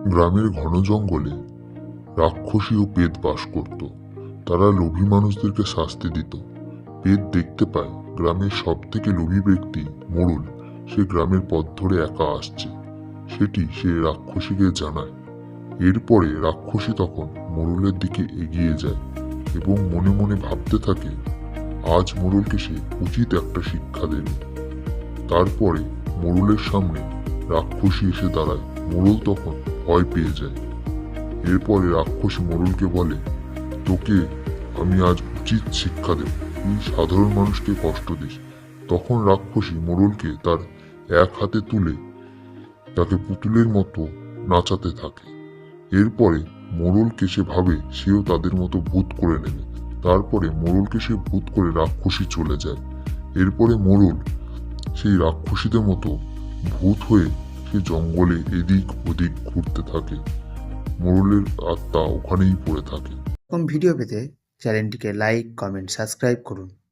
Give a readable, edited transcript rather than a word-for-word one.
গ্রামের ঘন জঙ্গলে রাক্ষসী ও পেত বাস করত। তারা লোভী মানুষদেরকে শাস্তি দিত। পেত দেখতে পায় গ্রামের সব থেকে লোভী ব্যক্তি মোড়ল সে গ্রামের পথ ধরে একা আসছে। সেটি সে রাক্ষসীকে জানায়। এরপরে রাক্ষসী তখন মোড়লের দিকে এগিয়ে যায় এবং মনে মনে ভাবতে থাকে আজ মোড়লকে সে উচিত একটা শিক্ষা দেবে। তারপরে মোড়লের সামনে রাক্ষসী এসে দাঁড়ায়। মোড়ল তখন ভয় পেয়ে যায়। এরপরে রাক্ষসী মোড়লকে বলে, তোকে আমি আজ উচিত শিক্ষা দেব, তুই সাধারণ মানুষকে কষ্ট দিস। তখন রাক্ষসী মোড়লকে তার এক হাতে তুলে তাকে পুতুলের মতো নাচাতে থাকে। এরপরে মোড়লকে সে ভাবে সেও তাদের মতো ভূত করে নেবে। তারপরে মোড়লকে সে ভূত করে রাক্ষসী চলে যায়। এরপরে মোড়ল সেই রাক্ষসীদের মতো ভূত হয়ে সে জঙ্গলে এদিক ওদিক ঘুরতে থাকে। মোড়লের আত্মা ওখানেই পড়ে থাকে। এরকম ভিডিও পেতে চ্যানেলটিকে লাইক, কমেন্ট, সাবস্ক্রাইব করুন।